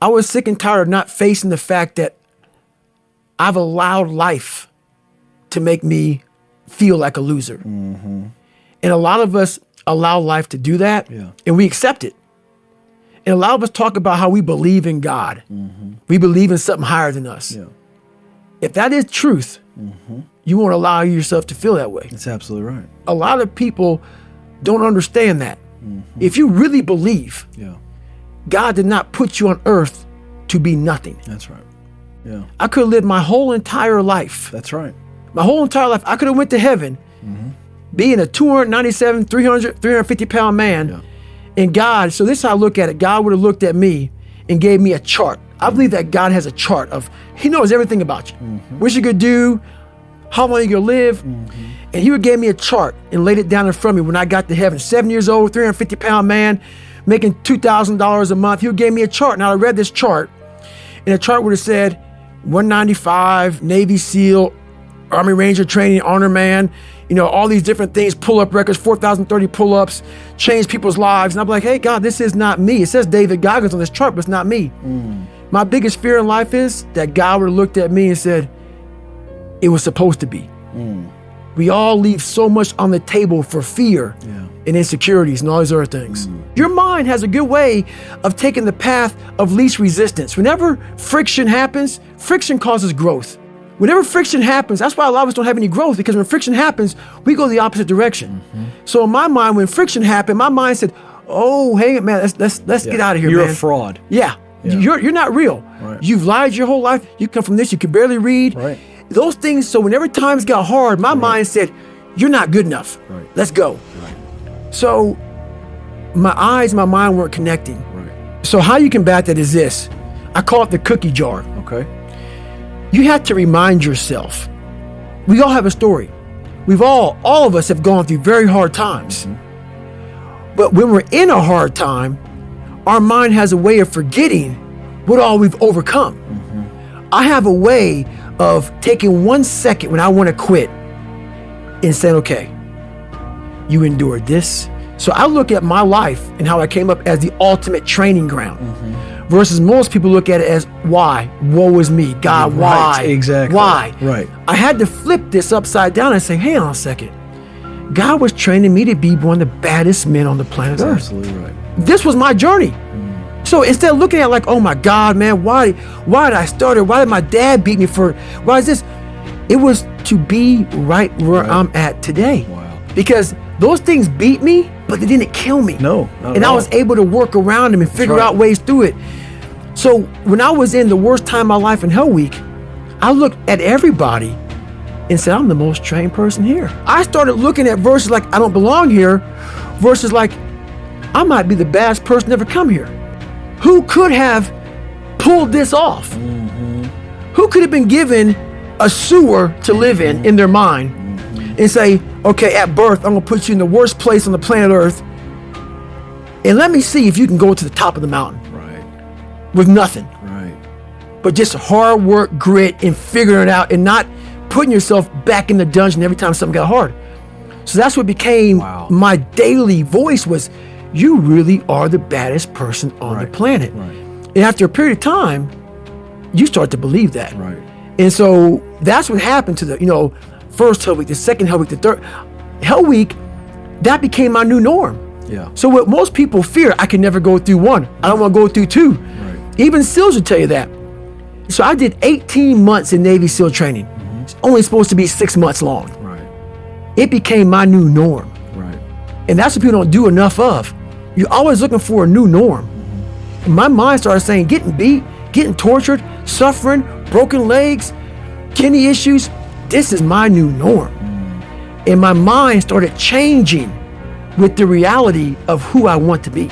I was sick and tired of not facing the fact that I've allowed life to make me feel like a loser. And a lot of us allow life to do that, and we accept it. And a lot of us talk about how we believe in God. We believe in something higher than us. If that is truth, you won't allow yourself to feel that way. That's absolutely right. A lot of people don't understand that. If you really believe, God did not put you on earth to be nothing. That's right. Yeah. I could have lived my whole entire life. That's right. My whole entire life, I could have went to heaven being a 297, 350 pound man. And God, so this is how I look at it. God would have looked at me and gave me a chart. I believe that God has a chart of, he knows everything about you. What you could do, how long you're gonna live. And he would give me a chart and laid it down in front of me when I got to heaven. 7 years old, 350 pound man, making $2,000 a month. He would give me a chart. Now I read this chart, and the chart would have said 195, Navy SEAL, Army Ranger training, honor man, you know, all these different things, pull-up records, 4,030 pull-ups, change people's lives. And I'm like, hey, God, this is not me. It says David Goggins on this chart, but it's not me. My biggest fear in life is that God would have looked at me and said, it was supposed to be. We all leave so much on the table for fear and insecurities and all these other things. Your mind has a good way of taking the path of least resistance. Whenever friction happens, friction causes growth. Whenever friction happens, that's why a lot of us don't have any growth, because when friction happens, we go the opposite direction. So in my mind, when friction happened, my mind said, oh, hey, man, let's get out of here, You're man. a fraud. You're not real. You've lied your whole life. You come from this, you can barely read. Those things, so whenever times got hard, my mind said, you're not good enough. Let's go. So my eyes, my mind weren't connecting. So how you combat that is this. I call it the cookie jar. You have to remind yourself. We all have a story. All of us have gone through very hard times. But when we're in a hard time, our mind has a way of forgetting what all we've overcome. I have a way of taking 1 second when I want to quit and saying, okay, you endured this. So I look at my life and how I came up as the ultimate training ground versus most people look at it as why? Woe is me. God, why? Exactly. Why? I had to flip this upside down and say, hang on a second. God was training me to be one of the baddest men on the planet Earth. Absolutely right. This was my journey. So instead of looking at it like, oh my God, man, why did I start it? Why did my dad beat me for, why is this? It was to be right where I'm at today. Because those things beat me, but they didn't kill me. No, not and at I all. was able to work around them and figure out ways through it. So when I was in the worst time of my life in Hell Week, I looked at everybody and said, I'm the most trained person here. I started looking at verses like, I don't belong here, versus like, I might be the baddest person to ever come here. Who could have pulled this off? Who could have been given a sewer to live in their mind and say, okay, at birth, I'm gonna put you in the worst place on the planet Earth, and let me see if you can go to the top of the mountain with nothing. But just hard work, grit, and figuring it out, and not putting yourself back in the dungeon every time something got hard. So that's what became my daily voice was, you really are the baddest person on the planet. And after a period of time, you start to believe that. And so that's what happened to the, first Hell Week, the second Hell Week, the third Hell Week, that became my new norm. So what most people fear, I can never go through one. I don't want to go through two. Even SEALs will tell you that. So I did 18 months in Navy SEAL training. It's only supposed to be 6 months long. It became my new norm. And that's what people don't do enough of. You're always looking for a new norm. And my mind started saying, getting beat, getting tortured, suffering, broken legs, kidney issues, this is my new norm. And my mind started changing with the reality of who I want to be.